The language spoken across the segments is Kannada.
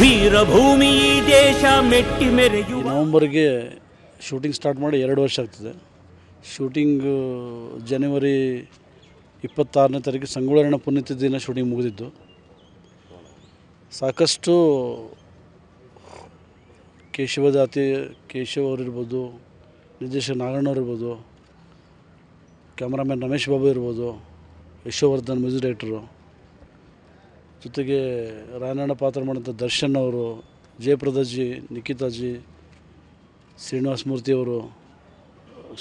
ವೀರಭೂಮಿ ಈ ದೇಶ ಮೆಟ್ಟಿ ಮೆರೆಯುವ. ನವಂಬರ್ಗೆ ಶೂಟಿಂಗ್ ಸ್ಟಾರ್ಟ್ ಮಾಡಿ 2 ವರ್ಷ ಆಗ್ತದೆ. ಶೂಟಿಂಗು ಜನವರಿ 26ನೇ ತಾರೀಕು ಸಂಗೊಳ್ಳಿ ಪುಣ್ಯತಿಥಿ ದಿನ ಶೂಟಿಂಗ್ ಮುಗಿದಿದ್ದು. ಸಾಕಷ್ಟು ಕೇಶವ್ ಅವರಿರ್ಬೋದು, ನಿರ್ದೇಶಕ ನಾಗಣ್ಣವ್ರು ಇರ್ಬೋದು, ಕ್ಯಾಮ್ರಾಮ್ಯಾನ್ ರಮೇಶ್ ಬಾಬು ಇರ್ಬೋದು, ಯಶೋವರ್ಧನ್ ಮ್ಯೂಸಿಕ್ ಡೈರೆಕ್ಟರು, ಜೊತೆಗೆ ರಾಯಣ್ಣ ಪಾತ್ರ ಮಾಡಿದಂಥ ದರ್ಶನ್ ಅವರು, ಜಯಪ್ರದಾಜಿ, ನಿಖಿತಾಜಿ, ಶ್ರೀನಿವಾಸ ಮೂರ್ತಿಯವರು,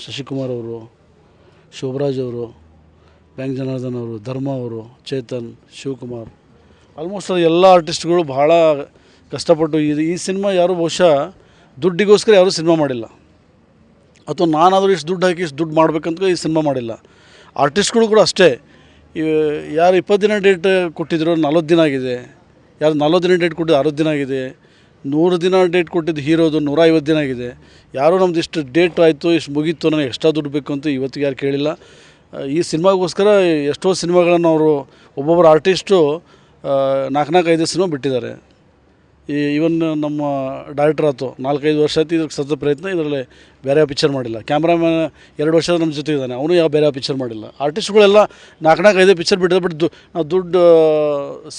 ಶಶಿಕುಮಾರ್ ಅವರು, ಶೋಭರಾಜ್ ಅವರು, ಬ್ಯಾಂಕ್ ಜನಾರ್ದನ್ ಅವರು, ಧರ್ಮ ಅವರು, ಚೇತನ್, ಶಿವಕುಮಾರ್, ಆಲ್ಮೋಸ್ಟ್ ಎಲ್ಲ ಆರ್ಟಿಸ್ಟ್ಗಳು ಭಾಳ ಕಷ್ಟಪಟ್ಟು ಈ ಸಿನಿಮಾ ಯಾರು ಬಹುಶಃ ದುಡ್ಡಿಗೋಸ್ಕರ ಯಾರೂ ಸಿನಿಮಾ ಮಾಡಿಲ್ಲ, ಅಥವಾ ನಾನಾದರೂ ಇಷ್ಟು ದುಡ್ಡು ಹಾಕಿ ಇಷ್ಟು ದುಡ್ಡು ಮಾಡಬೇಕಂತ ಈ ಸಿನಿಮಾ ಮಾಡಿಲ್ಲ. ಆರ್ಟಿಸ್ಟ್ಗಳು ಕೂಡ ಅಷ್ಟೇ. ಯಾರು 20 ದಿನ ಡೇಟ್ ಕೊಟ್ಟಿದ್ರು 40 ದಿನ ಆಗಿದೆ, ಯಾರು 40 ದಿನ ಡೇಟ್ ಕೊಟ್ಟಿದ್ದು 60 ದಿನ ಆಗಿದೆ, 100 ದಿನ ಡೇಟ್ ಕೊಟ್ಟಿದ್ದು ಹೀರೋದು 150 ದಿನ ಆಗಿದೆ. ಯಾರೂ ನಮ್ದು ಇಷ್ಟು ಡೇಟ್ ಆಯಿತು, ಇಷ್ಟು ಮುಗೀತು, ನನಗೆ ಎಕ್ಸ್ಟ್ರಾ ದುಡ್ಡು ಬೇಕು ಅಂತ ಇವತ್ತಿಗೆ ಯಾರು ಕೇಳಿಲ್ಲ. ಈ ಸಿನಿಮಾಗೋಸ್ಕರ ಎಷ್ಟೋ ಸಿನಿಮಾಗಳನ್ನು ಅವರು ಒಬ್ಬೊಬ್ಬರು ಆರ್ಟಿಸ್ಟು 4-5 ಸಿನಿಮಾ ಬಿಟ್ಟಿದ್ದಾರೆ. ಈವನ್ ನಮ್ಮ ಡೈರೆಕ್ಟರ್ ಆಯ್ತು 4-5 ವರ್ಷ ಆಯ್ತು ಇದ್ರಿಗೆ ಸತತ ಪ್ರಯತ್ನ, ಇದರಲ್ಲಿ ಬೇರೆ ಪಿಕ್ಚರ್ ಮಾಡಿಲ್ಲ. ಕ್ಯಾಮ್ರಾಮ್ಯಾನ್ 2 ವರ್ಷದ ನಮ್ಮ ಜೊತೆ ಇದ್ದಾನೆ, ಅವನು ಯಾವ ಬೇರೆ ಪಿಕ್ಚರ್ ಮಾಡಿಲ್ಲ. ಆರ್ಟಿಸ್ಟ್ಗಳೆಲ್ಲ 4-5 ಪಿಕ್ಚರ್ ಬಿಟ್ಟಿದೆ. ಬಟ್ ನಾವು ದುಡ್ಡು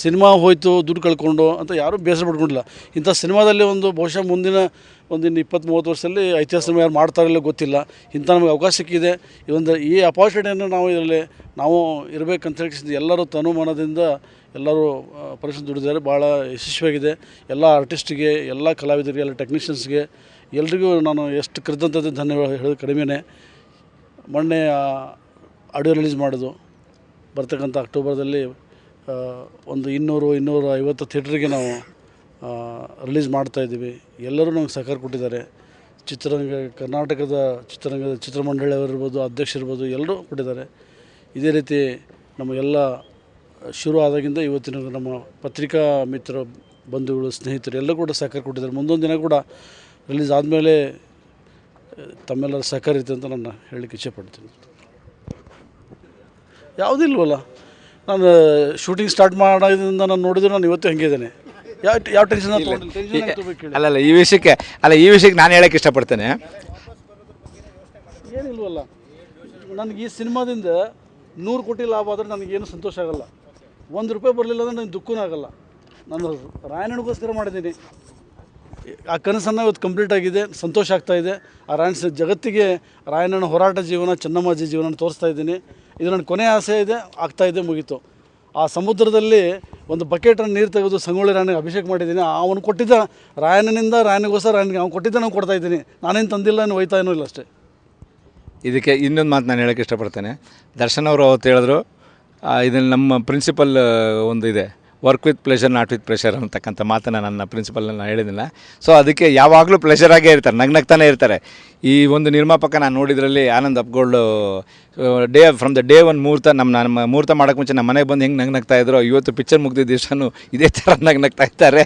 ಸಿನಿಮಾ ಹೋಯ್ತು, ದುಡ್ಡು ಕಳ್ಕೊಂಡು ಅಂತ ಯಾರೂ ಬೇಸರ ಪಡ್ಕೊಂಡಿಲ್ಲ. ಇಂಥ ಸಿನಿಮಾದಲ್ಲಿ ಬಹುಶಃ ಮುಂದಿನ 20-30 ವರ್ಷದಲ್ಲಿ ಐತಿಹಾಸಿಕ ಸಿನಿಮಾ ಯಾರು ಮಾಡ್ತಾರಿಲ್ಲ ಗೊತ್ತಿಲ್ಲ. ಇಂಥ ನಮಗೆ ಅವಕಾಶ ಸಿಕ್ಕಿದೆ. ಈ ಅಪಾರ್ಚುನಿಟಿಯನ್ನು ನಾವು ಇದರಲ್ಲಿ ನಾವು ಇರಬೇಕಂತ ಹೇಳಿ ಎಲ್ಲರೂ ತನುಮನದಿಂದ ಎಲ್ಲರೂ ಪರಿಶ್ರಮ ದುಡಿದಿದ್ದಾರೆ. ಭಾಳ ಯಶಸ್ವಿಯಾಗಿದೆ. ಎಲ್ಲ ಆರ್ಟಿಸ್ಟಿಗೆ, ಎಲ್ಲ ಕಲಾವಿದರಿಗೆ, ಎಲ್ಲ ಟೆಕ್ನಿಷಿಯನ್ಸ್ಗೆ ಎಲ್ರಿಗೂ ನಾನು ಎಷ್ಟು ಕೃತಜ್ಞತೆ ಧನ್ಯವಾದ ಹೇಳೋದು ಕಡಿಮೆನೇ. ಮೊನ್ನೆ ಆಡಿಯೋ ರಿಲೀಸ್ ಮಾಡೋದು ಬರ್ತಕ್ಕಂಥ ಅಕ್ಟೋಬರ್ದಲ್ಲಿ ಒಂದು 200-250 ಥಿಯೇಟ್ರಿಗೆ ನಾವು ರಿಲೀಸ್ ಮಾಡ್ತಾಯಿದ್ದೀವಿ. ಎಲ್ಲರೂ ನಮಗೆ ಸಹಕಾರ ಕೊಟ್ಟಿದ್ದಾರೆ. ಕರ್ನಾಟಕದ ಚಿತ್ರಮಂಡಳಿಯವರಿರ್ಬೋದು, ಅಧ್ಯಕ್ಷರಿರ್ಬೋದು, ಎಲ್ಲರೂ ಕೊಟ್ಟಿದ್ದಾರೆ. ಇದೇ ರೀತಿ ನಮಗೆಲ್ಲ ಶುರು ಆದಾಗಿಂದ ಇವತ್ತಿನ ನಮ್ಮ ಪತ್ರಿಕಾ ಮಿತ್ರ ಬಂಧುಗಳು, ಸ್ನೇಹಿತರು ಎಲ್ಲರೂ ಕೂಡ ಸಹಕಾರ ಕೊಟ್ಟಿದ್ದಾರೆ. ಮುಂದೊಂದು ದಿನ ಕೂಡ ರಿಲೀಸ್ ಆದಮೇಲೆ ತಮ್ಮೆಲ್ಲರ ಸಹಕಾರ ಇರುತ್ತೆ ಅಂತ ನಾನು ಹೇಳಲಿಕ್ಕೆ ಇಚ್ಛೆಪಡ್ತೀನಿ. ಯಾವುದೂ ಇಲ್ವಲ್ಲ, ನಾನು ಶೂಟಿಂಗ್ ಸ್ಟಾರ್ಟ್ ಮಾಡೋದ್ರಿಂದ ನಾನು ನೋಡಿದ್ರು ನಾನು ಇವತ್ತು ಹಂಗೆ ಇದ್ದೇನೆ. ಯಾವ ಟೆನ್ಷನ್ ಅಲ್ಲ ಈ ವಿಷಯಕ್ಕೆ ನಾನು ಹೇಳೋಕ್ಕೆ ಇಷ್ಟಪಡ್ತೇನೆ. ಏನಿಲ್ವಲ್ಲ, ನನಗೆ ಈ ಸಿನಿಮಾದಿಂದ 100 ಕೋಟಿ ಲಾಭ ಆದರೆ ನನಗೇನು ಸಂತೋಷ ಆಗೋಲ್ಲ. 1 ರೂಪಾಯಿ ಬರಲಿಲ್ಲ ಅಂದರೆ ನನಗೆ ದುಃಖನೂ ಆಗೋಲ್ಲ. ನಾನು ರಾಯಣ್ಣನಿಗೋಸ್ಕರ ಮಾಡಿದ್ದೀನಿ. ಆ ಕನಸನ್ನು ಇವತ್ತು ಕಂಪ್ಲೀಟ್ ಆಗಿದೆ, ಸಂತೋಷ ಆಗ್ತಾಯಿದೆ. ಆ ಜಗತ್ತಿಗೆ ರಾಯಣ್ಣನ ಹೋರಾಟ ಜೀವನ, ಚೆನ್ನಮ್ಮಾಜಿ ಜೀವನ ತೋರಿಸ್ತಾ ಇದ್ದೀನಿ. ಇದು ನನ್ನ ಕೊನೆಯ ಆಸೆ ಇದೆ, ಆಗ್ತಾಯಿದೆ, ಮುಗೀತು. ಆ ಸಮುದ್ರದಲ್ಲಿ ಒಂದು ಬಕೆಟನ್ನು ನೀರು ತೆಗೆದು ಸಂಗೊಳ್ಳಿ ರಾಯನಿಗೆ ಅಭಿಷೇಕ ಮಾಡಿದ್ದೀನಿ. ಅವನು ಕೊಟ್ಟಿದ್ದ ರಾಯನಿಗೋಸ್ಕರ ಅವ್ನು ಕೊಟ್ಟಿದ್ದ ನಾನು ಕೊಡ್ತಾಯಿದ್ದೀನಿ. ನಾನೇನು ತಂದಿಲ್ಲ, ಏನು ಒಯ್ತಾ ಏನೂ ಇಲ್ಲ ಅಷ್ಟೇ. ಇದಕ್ಕೆ ಇನ್ನೊಂದು ಮಾತು ನಾನು ಹೇಳೋಕ್ಕೆ ಇಷ್ಟಪಡ್ತೇನೆ. ದರ್ಶನ್ ಅವರು ಅವತ್ತು ಹೇಳಿದ್ರು, ಇದನ್ನು ನಮ್ಮ ಪ್ರಿನ್ಸಿಪಲ್ ಒಂದು ಇದೆ, work with pleasure not with pressure ಅಂತಕ್ಕಂಥ ಮಾತನ್ನು ನನ್ನ ಪ್ರಿನ್ಸಿಪಲ್ನ ನಾನು ಹೇಳಿದ್ದಿಲ್ಲ. ಸೊ ಅದಕ್ಕೆ ಯಾವಾಗಲೂ ಪ್ಲೆಷರಾಗೇ ಇರ್ತಾರೆ, ನಗ್ನಗ್ತಾನೆ ಇರ್ತಾರೆ. ಈ ಒಂದು ನಿರ್ಮಾಪಕ ನಾನು ನೋಡಿದ್ರಲ್ಲಿ Anand Appugol from the day one ನಮ್ಮ ಮುಹೂರ್ತ ಮಾಡೋಕ್ಕೆ ಮುಂಚೆ ನಮ್ಮ ಮನೆಗೆ ಬಂದು ಹೆಂಗೆ ನಗ್ನಗ್ತಾಯಿದ್ರು, ಇವತ್ತು ಪಿಕ್ಚರ್ ಮುಗ್ದಿದ್ದ ದಿವಸನೂ ಇದೇ ಥರ ನಗ್ನಗ್ತಾ ಇದ್ದಾರೆ.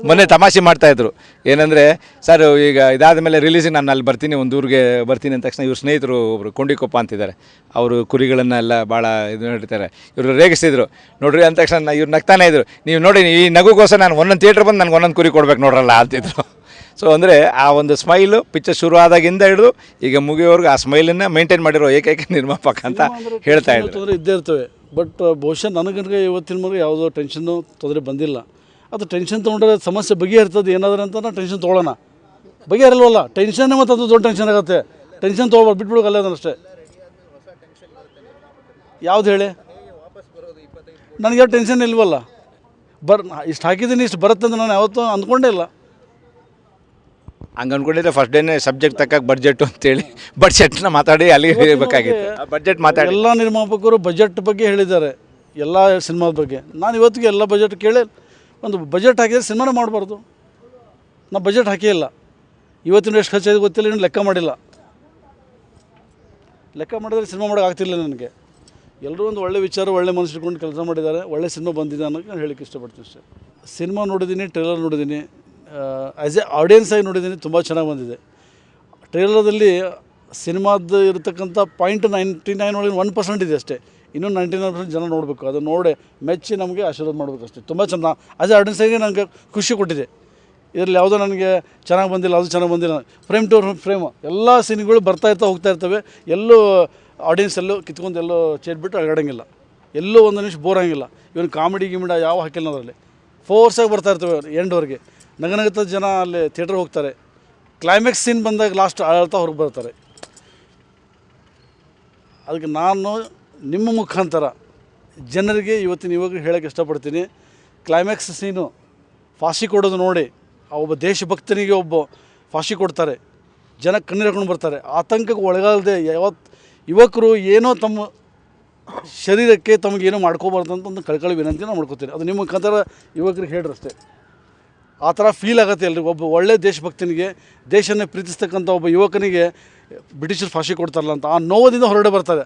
ಮೊನ್ನೆ ತಮಾಷೆ ಮಾಡ್ತಾಯಿದ್ರು, ಏನಂದರೆ ಸರ್ ಈಗ ಇದಾದ ಮೇಲೆ ರಿಲೀಸಿಗೆ ನಾನು ಅಲ್ಲಿ ಬರ್ತೀನಿ, ಒಂದು ಊರಿಗೆ ಬರ್ತೀನಿ ಅಂದ ತಕ್ಷಣ ಇವ್ರ ಸ್ನೇಹಿತರು ಒಬ್ಬರು ಕೊಂಡಿಕೊಪ್ಪ ಅಂತಿದ್ದಾರೆ, ಅವರು ಕುರಿಗಳನ್ನೆಲ್ಲ ಭಾಳ ಇದು ಹೇಳ್ತಾರೆ, ಇವರು ರೇಗಿಸ್ತಿದ್ರು ನೋಡ್ರಿ ಅಂದ ತಕ್ಷಣ ಇವ್ರು ನಗ್ತಾನೆ ಇದ್ರು. ನೀವು ನೋಡಿ ಈ ನಗುಗೋಸ್ಕರ ನಾನು ಒಂದೊಂದು ಥಿಯೇಟ್ರ್ ಬಂದು ನನಗೆ ಒಂದೊಂದು ಕುರಿ ಕೊಡ್ಬೇಕು ನೋಡ್ರಲ್ಲ ಅಂತಿದ್ರು. ಸೊ ಅಂದರೆ ಆ ಒಂದು ಸ್ಮೈಲು ಪಿಕ್ಚರ್ ಶುರು ಆದಾಗಿಂದ ಹಿಡಿದು ಈಗ ಮುಗಿಯೋವರೆಗೂ ಆ ಸ್ಮೈಲನ್ನು ಮೇಂಟೈನ್ ಮಾಡಿರೋ ಏಕೈಕ ನಿರ್ಮಾಪಕ ಅಂತ ಹೇಳ್ತಾ ಇದ್ರು. ತೊಂದರೆ ಇದ್ದೇ ಇರ್ತವೆ. ಬಟ್ ಬಹುಶಃ ನನಗೆ ಇವತ್ತಿನ ಮನೆಗೆ ಯಾವುದೋ ಟೆನ್ಷನ್ನು ತೊಂದರೆ ಬಂದಿಲ್ಲ. ಅದು ಟೆನ್ಷನ್ ತೊಗೊಂಡ್ರೆ ಸಮಸ್ಯೆ ಬಗೆಹರ್ತದೆ ಏನಾದರೂ ಅಂತ ನಾವು ಟೆನ್ಷನ್ ತೊಗೊಳ್ಳೋಣ. ಬಗೆಹರಲ್ವಲ್ಲ, ಟೆನ್ಷನ್ನೇ ಮತ್ತು ಅದು ದೊಡ್ಡ ಟೆನ್ಷನ್ ಆಗುತ್ತೆ. ಟೆನ್ಷನ್ ತೊಗೊಳ್ಬಾರ್ದು, ಬಿಟ್ಬಿಡೋಕೆ ಅಲ್ಲೇ ಅದನ್ನಷ್ಟೇ. ಯಾವ್ದು ಹೇಳಿ, ನನಗೆ ಯಾವ ಟೆನ್ಷನ್ ಇಲ್ವಲ್ಲ. ಇಷ್ಟು ಹಾಕಿದ್ದೀನಿ, ಇಷ್ಟು ಬರುತ್ತೆ ಅಂತ ನಾನು ಯಾವತ್ತೂ ಅಂದ್ಕೊಂಡೇ ಇಲ್ಲ. ಹಂಗೆ ಅಂದ್ಕೊಂಡಿದ್ರೆ ಫಸ್ಟ್ ಡೇನೇ ಸಬ್ಜೆಕ್ಟ್ ತಕ್ಕಾಗ ಬಡ್ಜೆಟ್ ಅಂತೇಳಿ ಬಡ್ಜೆಟ್ನ ಮಾತಾಡಿ ಅಲ್ಲಿಗೆ ಬೇಕಾಗಿತ್ತು. ಬಡ್ಜೆಟ್ ಮಾತಾಡಿ ಎಲ್ಲ ನಿರ್ಮಾಪಕರು ಬಜೆಟ್ ಬಗ್ಗೆ ಹೇಳಿದ್ದಾರೆ, ಎಲ್ಲ ಸಿನಿಮಾದ ಬಗ್ಗೆ. ನಾನು ಇವತ್ತಿಗೆ ಎಲ್ಲ ಬಜೆಟ್ ಕೇಳಿ ಒಂದು ಬಜೆಟ್ ಹಾಕಿದರೆ ಸಿನಿಮಾನೇ ಮಾಡಬಾರ್ದು. ನಾವು ಬಜೆಟ್ ಹಾಕೇ ಇಲ್ಲ. ಇವತ್ತಿನ ಎಷ್ಟು ಖರ್ಚಾಗಿದೆ ಗೊತ್ತಿಲ್ಲ, ಇನ್ನೂ ಲೆಕ್ಕ ಮಾಡಿಲ್ಲ. ಲೆಕ್ಕ ಮಾಡಿದ್ರೆ ಸಿನಿಮಾ ಮಾಡೋಕೆ ಆಗ್ತಿಲ್ಲ ನನಗೆ. ಎಲ್ಲರೂ ಒಂದು ಒಳ್ಳೆ ವಿಚಾರ, ಒಳ್ಳೆ ಮನಸ್ಸು ಇಟ್ಕೊಂಡು ಕೆಲಸ ಮಾಡಿದ್ದಾರೆ, ಒಳ್ಳೆ ಸಿನಿಮಾ ಬಂದಿದೆ ಅನ್ನೋಕ್ಕೆ ನಾನು ಹೇಳಕ್ಕೆ ಇಷ್ಟಪಡ್ತೀನಿ ಅಷ್ಟೇ. ಸಿನಿಮಾ ನೋಡಿದ್ದೀನಿ, ಟ್ರೇಲರ್ ನೋಡಿದ್ದೀನಿ, ಆ್ಯಸ್ ಎ ಆಡಿಯನ್ಸ್ ಆಗಿ ನೋಡಿದ್ದೀನಿ, ತುಂಬ ಚೆನ್ನಾಗಿ ಬಂದಿದೆ. ಟ್ರೇಲರ್ದಲ್ಲಿ ಸಿನಿಮಾದ ಇರತಕ್ಕಂಥ 0.99 ಒಳಗೆ 1% ಇದೆ ಅಷ್ಟೇ. ಇನ್ನೂ 99% ಜನ ನೋಡಬೇಕು. ಅದು ನೋಡಿ ಮೆಚ್ಚಿ ನಮಗೆ ಆಶೀರ್ವಾದ ಮಾಡಬೇಕು ಅಷ್ಟೇ. ತುಂಬ ಚೆಂದ ಆಸ್ ಎ ಆಡಿಯನ್ಸಾಗಿ ನನಗೆ ಖುಷಿ ಕೊಟ್ಟಿದೆ. ಇದರಲ್ಲಿ ಯಾವುದೋ ನನಗೆ ಚೆನ್ನಾಗಿ ಬಂದಿಲ್ಲ, ಅದು ಚೆನ್ನಾಗಿ ಬಂದಿಲ್ಲ, ಫ್ರೇಮ್ ಟು ಫ್ರೇಮು ಎಲ್ಲ ಸೀನ್ಗಳು ಬರ್ತಾ ಹೋಗ್ತಾ ಇರ್ತವೆ. ಎಲ್ಲೂ ಆಡಿಯನ್ಸ್ ಎಲ್ಲೂ ಕಿತ್ಕೊಂಡು ಎಲ್ಲೋ ಚೇಟ್ಬಿಟ್ಟು ಅಗಾಡಂಗಿಲ್ಲ, ಎಲ್ಲೂ ಒಂದು ನಿಮಿಷ ಬೋರ್ ಆಗಿಲ್ಲ. ಇವನು ಕಾಮಿಡಿ ಗಿಮಿಡ ಯಾವ ಹಾಕಿಲ್ಲ ಅದರಲ್ಲಿ, ಫೋರ್ಸಾಗಿ ಬರ್ತಾ ಇರ್ತವೆ ಎಂಡ್ವರೆಗೆ. ನಗನಗತ ಜನ ಅಲ್ಲಿ ಥಿಯೇಟ್ರಿಗೆ ಹೋಗ್ತಾರೆ. ಕ್ಲೈಮ್ಯಾಕ್ಸ್ ಸೀನ್ ಬಂದಾಗ ಲಾಸ್ಟ್ ಆಳ್ತಾ ಹೊರಗೆ ಬರ್ತಾರೆ. ಅದಕ್ಕೆ ನಾನು ನಿಮ್ಮ ಮುಖಾಂತರ ಜನರಿಗೆ ಇವತ್ತಿನ ಇವಾಗ ಹೇಳೋಕ್ಕೆ ಇಷ್ಟಪಡ್ತೀನಿ, ಕ್ಲೈಮ್ಯಾಕ್ಸ್ ಸೀನು ಫಾಶಿ ಕೊಡೋದು ನೋಡಿ, ಆ ಒಬ್ಬ ದೇಶಭಕ್ತನಿಗೆ ಒಬ್ಬ ಫಾಶಿ ಕೊಡ್ತಾರೆ, ಜನ ಕಣ್ಣೀರು ಹಾಕೊಂಡು ಬರ್ತಾರೆ. ಆತಂಕಕ್ಕೆ ಒಳಗಾಗದೆ ಯುವಕರು ಏನೋ ತಮ್ಮ ಶರೀರಕ್ಕೆ ತಮಗೇನೋ ಮಾಡ್ಕೋಬಾರ್ದು ಅಂತ ಒಂದು ಕಳ್ಕೊಳ್ಳಿ ವಿನಂತಿ ನಾನು ಮಾಡ್ಕೋತೀನಿ. ಅದು ನಿಮ್ಮ ಮುಖಾಂತರ ಯುವಕರಿಗೆ ಹೇಳ್ರಿ ಅಷ್ಟೇ. ಆ ಥರ ಫೀಲ್ ಆಗುತ್ತೆ ಎಲ್ರಿಗೂ. ಒಬ್ಬ ಒಳ್ಳೆಯ ದೇಶಭಕ್ತನಿಗೆ, ದೇಶನೇ ಪ್ರೀತಿಸ್ತಕ್ಕಂಥ ಒಬ್ಬ ಯುವಕನಿಗೆ ಬ್ರಿಟಿಷರು ಫಾಶಿ ಕೊಡ್ತಾರಲ್ಲ ಅಂತ ಆ ನೋವದಿಂದ ಹೊರಗಡೆ ಬರ್ತಾರೆ.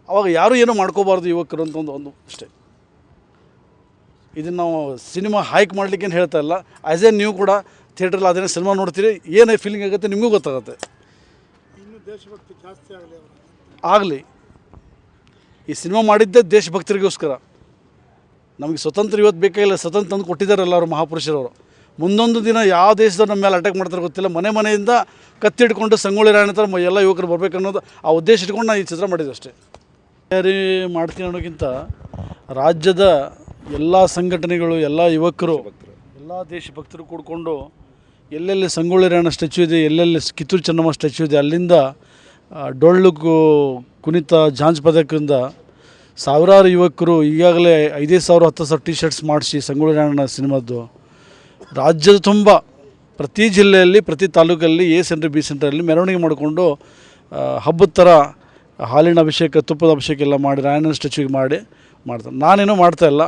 ಆವಾಗ ಯಾರೂ ಏನೂ ಮಾಡ್ಕೋಬಾರ್ದು ಯುವಕರು ಅಂತ ಒಂದು ಅಷ್ಟೇ. ಇದನ್ನು ನಾವು ಸಿನಿಮಾ ಹೈಕ್ ಮಾಡಲಿಕ್ಕೆ ಹೇಳ್ತಾ ಇಲ್ಲ. ಆ್ಯಸ್ ಎ ನೀವು ಕೂಡ ಥಿಯೇಟ್ರಲ್ಲಿ ಅದನ್ನೇ ಸಿನಿಮಾ ನೋಡ್ತೀರಿ, ಏನು ಫೀಲಿಂಗ್ ಆಗುತ್ತೆ ನಿಮಗೂ ಗೊತ್ತಾಗುತ್ತೆ. ಇನ್ನೂ ದೇಶಭಕ್ತಿ ಜಾಸ್ತಿ ಆಗಲಿ. ಈ ಸಿನಿಮಾ ಮಾಡಿದ್ದೇ ದೇಶಭಕ್ತರಿಗೋಸ್ಕರ. ನಮಗೆ ಸ್ವತಂತ್ರ ಇವತ್ತು ಬೇಕಾಗಿಲ್ಲ, ಸ್ವತಂತ್ರ ತಂದು ಕೊಟ್ಟಿದ್ದಾರಲ್ಲ ಅವರು ಮಹಾಪುರುಷರವರು. ಮುಂದೊಂದು ದಿನ ಯಾವ ದೇಶದವ್ರು ನಮ್ಮ ಮೇಲೆ ಅಟ್ಯಾಕ್ ಮಾಡ್ತಾರೆ ಗೊತ್ತಿಲ್ಲ, ಮನೆಯಿಂದ ಕತ್ತಿಡ್ಕೊಂಡು ಸಂಗೊಳ್ಳಿ ರಾಯಣ್ಣ ಥರ ಎಲ್ಲ ಯುವಕರು ಬರಬೇಕು ಅನ್ನೋದು ಆ ಉದ್ದೇಶ ಇಟ್ಕೊಂಡು ನಾನು ಈ ಚಿತ್ರ ಮಾಡಿದ್ದೆ ಅಷ್ಟೇ. ತಯಾರಿ ಮಾಡ್ತೀನಿ ಅನ್ನೋಕ್ಕಿಂತ ರಾಜ್ಯದ ಎಲ್ಲ ಸಂಘಟನೆಗಳು, ಎಲ್ಲ ಯುವಕರು, ಎಲ್ಲ ದೇಶಭಕ್ತರು ಕೂಡಿಕೊಂಡು ಎಲ್ಲೆಲ್ಲಿ ಸಂಗೊಳ್ಳಿ ರಾಯಣ್ಣ ಸ್ಟ್ಯಾಚ್ಯೂ ಇದೆ, ಎಲ್ಲೆಲ್ಲಿ ಕಿತ್ತೂರು ಚೆನ್ನಮ್ಮ ಸ್ಟ್ಯಾಚ್ಯೂ ಇದೆ, ಅಲ್ಲಿಂದ ಡೊಳ್ಳು ಕುಣಿತ ಜಾಂಜ್ ಪದಕದಿಂದ ಸಾವಿರಾರು ಯುವಕರು ಈಗಾಗಲೇ 5,000 10,000 ಟಿ ಶರ್ಟ್ಸ್ ಮಾಡಿಸಿ ಸಂಗೊಳ್ಳಿ ರಾಯಣ್ಣ ಸಿನಿಮಾದ್ದು ರಾಜ್ಯದ ತುಂಬ ಪ್ರತಿ ಜಿಲ್ಲೆಯಲ್ಲಿ, ಪ್ರತಿ ತಾಲೂಕಲ್ಲಿ ಎ ಸೆಂಟ್ರ್ ಬಿ ಸೆಂಟ್ರಲ್ಲಿ ಮೆರವಣಿಗೆ ಮಾಡಿಕೊಂಡು ಹಬ್ಬದ ಥರ ಹಾಲಿನ ಅಭಿಷೇಕ, ತುಪ್ಪದ ಅಭಿಷೇಕ ಎಲ್ಲ ಮಾಡಿ ರಾಯಣ್ಣನ ಸ್ಟ್ಯಾಚ್ಯೂಗೆ ಮಾಡ್ತಾರೆ. ನಾನೇನೂ ಮಾಡ್ತಾಯಿಲ್ಲ,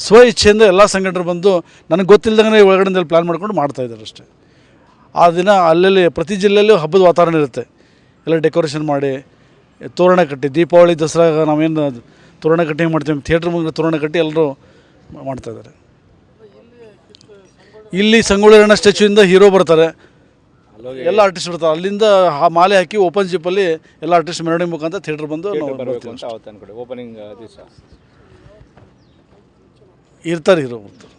ಸ್ವ ಇಚ್ಛೆಯಿಂದ ಎಲ್ಲ ಸಂಘಟನೆ ಬಂದು ನನಗೆ ಗೊತ್ತಿಲ್ಲದಂಗೆ ಒಳಗಡೆಯಲ್ಲಿ ಪ್ಲ್ಯಾನ್ ಮಾಡ್ಕೊಂಡು ಮಾಡ್ತಾಯಿದ್ದಾರೆ ಅಷ್ಟೇ. ಆ ದಿನ ಅಲ್ಲಲ್ಲಿ ಪ್ರತಿ ಜಿಲ್ಲೆಯಲ್ಲೂ ಹಬ್ಬದ ವಾತಾವರಣ ಇರುತ್ತೆ. ಎಲ್ಲ ಡೆಕೋರೇಷನ್ ಮಾಡಿ ತೋರಣ ಕಟ್ಟಿ, ದೀಪಾವಳಿ ದಸರಾ ನಾವೇನು ತೋರಣ ಕಟ್ಟಿ ಮಾಡ್ತೀವಿ, ಥಿಯೇಟ್ರ್ ಮುಂದೆ ತೋರಣ ಕಟ್ಟಿ ಎಲ್ಲರೂ ಮಾಡ್ತಾಯಿದ್ದಾರೆ. ಇಲ್ಲಿ ಸಂಗೊಳ್ಳಿ ರಾಯಣ್ಣ ಸ್ಟ್ಯಾಚ್ಯೂಯಿಂದ ಹೀರೋ ಬರ್ತಾರೆ, ಎಲ್ಲ ಆರ್ಟಿಸ್ಟ್ ಬರ್ತಾರೆ. ಅಲ್ಲಿಂದ ಮಾಲೆ ಹಾಕಿ ಓಪನ್ ಜಿಪ್ಪಲ್ಲಿ ಎಲ್ಲ ಆರ್ಟಿಸ್ಟ್ ಮೆರವಣಿಗೆ ಮುಖಾಂತರ ಥಿಯೇಟ್ರ್ ಬಂದು ಓಪನಿಂಗ್ ದಿವಸ ಇರ್ತಾರೆ ಹೀರೋ ಬರ್ತಾರೆ.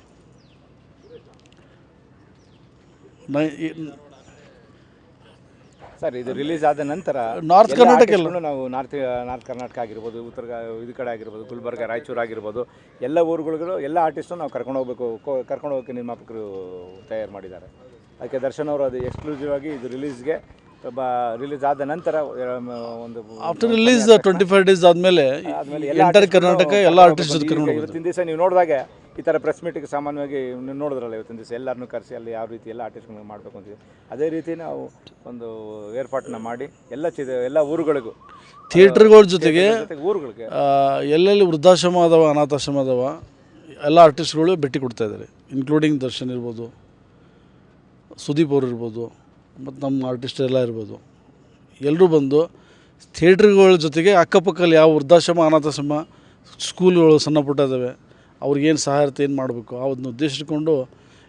ಸರ್, ಇದು ರಿಲೀಸ್ ಆದ ನಂತರ ನಾರ್ತ್ ಕರ್ನಾಟಕ ಎಲ್ಲ ನಾವು ನಾರ್ತ್ ಕರ್ನಾಟಕ ಆಗಿರ್ಬೋದು, ಉತ್ತರ ಇದು ಕಡೆ ಆಗಿರ್ಬೋದು, ಗುಲ್ಬರ್ಗ, ರಾಯಚೂರು ಆಗಿರ್ಬೋದು, ಎಲ್ಲ ಊರುಗಳಿಗೂ ಎಲ್ಲ ಆರ್ಟಿಸ್ಟು ನಾವು ಕರ್ಕೊಂಡು ಹೋಗೋಕ್ಕೆ ನಿರ್ಮಾಪಕರು ತಯಾರು ಮಾಡಿದ್ದಾರೆ. ಅದಕ್ಕೆ ದರ್ಶನ್ ಅವರು ಅದು ಎಕ್ಸ್ಕ್ಲೂಸಿವ್ ಆಗಿ ಇದು ರಿಲೀಸ್ ಆದ ನಂತರ ಒಂದು ಆಫ್ಟರ್ ರಿಲೀಸ್ 25 ಡೇಸ್ ಆದಮೇಲೆ ಎಂಟರ್ ಕರ್ನಾಟಕ ಎಲ್ಲ ಆರ್ಟಿಸ್ಟ್ ಇವತ್ತಿನ ದಿವಸ ನೀವು ನೋಡಿದಾಗ ಈ ಥರ ಪ್ರೆಸ್ ಮೀಟಿಗೆ ಸಾಮಾನ್ಯವಾಗಿ ನೀವು ನೋಡಿದ್ರಲ್ಲ, ಇವತ್ತಿನ ದಿವಸ ಎಲ್ಲರನ್ನೂ ಕರೆಸಿ ಅಲ್ಲಿ ಯಾವ ರೀತಿ ಎಲ್ಲ ಆರ್ಟಿಸ್ಟ್ಗಳು ಮಾಡಬೇಕು ಅಂತೀವಿ, ಅದೇ ರೀತಿ ನಾವು ಒಂದು ಏರ್ಪಾಟನ್ನ ಮಾಡಿ ಎಲ್ಲ ಊರುಗಳಿಗೂ ಥಿಯೇಟ್ರ್ಗಳ ಜೊತೆಗೆ ಊರುಗಳಿಗೆ ಎಲ್ಲೆಲ್ಲಿ ವೃದ್ಧಾಶ್ರಮ ಅದಾವ, ಅನಾಥಾಶ್ರಮ ಅದಾವ, ಎಲ್ಲ ಆರ್ಟಿಸ್ಟ್ಗಳು ಭೇಟಿ ಕೊಡ್ತಾ ಇದ್ದಾರೆ. ಇನ್ಕ್ಲೂಡಿಂಗ್ ದರ್ಶನ್ ಇರ್ಬೋದು, ಸುದೀಪ್ ಅವರು ಇರ್ಬೋದು, ಮತ್ತು ನಮ್ಮ ಆರ್ಟಿಸ್ಟ್ ಎಲ್ಲ ಇರ್ಬೋದು. ಎಲ್ಲರೂ ಬಂದು ಥಿಯೇಟ್ರ್ಗಳ ಜೊತೆಗೆ ಅಕ್ಕಪಕ್ಕಲ್ಲಿ ಯಾವ ವೃದ್ಧಾಶ್ರಮ, ಅನಾಥಾಶ್ರಮ, ಸ್ಕೂಲ್ಗಳು ಸಣ್ಣ ಪುಟ್ಟ ಇದ್ದಾವೆ, ಅವ್ರಿಗೇನು ಸಹಾಯತೆ ಏನು ಮಾಡಬೇಕು ಅದನ್ನ ಉದ್ದೇಶಿಸಿಕೊಂಡು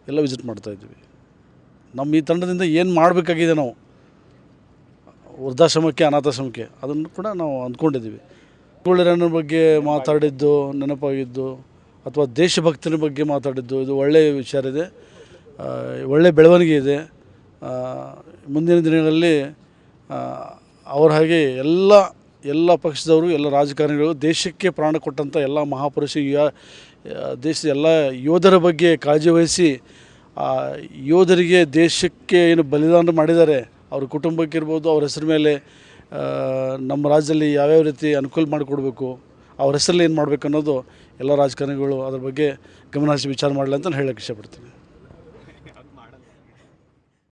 ಎಲ್ಲ ವಿಸಿಟ್ ಮಾಡ್ತಾಯಿದ್ವಿ. ನಮ್ಮ ಈ ತಂಡದಿಂದ ಏನು ಮಾಡಬೇಕಾಗಿದೆ ನಾವು ವೃದ್ಧಾಶ್ರಮಕ್ಕೆ, ಅನಾಥಾಶ್ರಮಕ್ಕೆ, ಅದನ್ನು ಕೂಡ ನಾವು ಅಂದ್ಕೊಂಡಿದ್ದೀವಿ. ಸಂಗೊಳ್ಳಿ ರಾಯಣ್ಣನ ಬಗ್ಗೆ ಮಾತಾಡಿದ್ದು ನೆನಪಾಗಿದ್ದು ಅಥವಾ ದೇಶಭಕ್ತಿನ ಬಗ್ಗೆ ಮಾತಾಡಿದ್ದು ಇದು ಒಳ್ಳೆಯ ವಿಚಾರ ಇದೆ, ಒಳ್ಳೆಯ ಬೆಳವಣಿಗೆ ಇದೆ. ಮುಂದಿನ ದಿನಗಳಲ್ಲಿ ಅವ್ರ ಹಾಗೆ ಎಲ್ಲ ಪಕ್ಷದವರು, ಎಲ್ಲ ರಾಜಕಾರಣಿಗಳು, ದೇಶಕ್ಕೆ ಪ್ರಾಣ ಕೊಟ್ಟಂಥ ಎಲ್ಲ ಮಹಾಪುರುಷ ದೇಶದ ಎಲ್ಲ ಯೋಧರ ಬಗ್ಗೆ ಕಾಳಜಿ ವಹಿಸಿ ಯೋಧರಿಗೆ, ದೇಶಕ್ಕೆ ಏನು ಬಲಿದಾನ ಮಾಡಿದ್ದಾರೆ ಅವ್ರ ಕುಟುಂಬಕ್ಕೆ ಇರ್ಬೋದು, ಅವ್ರ ಹೆಸರು ಮೇಲೆ ನಮ್ಮ ರಾಜ್ಯದಲ್ಲಿ ಯಾವ್ಯಾವ ರೀತಿ ಅನುಕೂಲ ಮಾಡಿಕೊಡ್ಬೇಕು, ಅವ್ರ ಹೆಸರಲ್ಲಿ ಏನು ಮಾಡಬೇಕು ಅನ್ನೋದು ಎಲ್ಲ ರಾಜಕಾರಣಿಗಳು ಅದ್ರ ಬಗ್ಗೆ ಗಮನ ಹರಿಸಿ ವಿಚಾರ ಮಾಡಲಿ ಅಂತ ಹೇಳೋಕ್ಕೆ ಇಷ್ಟಪಡ್ತೀನಿ.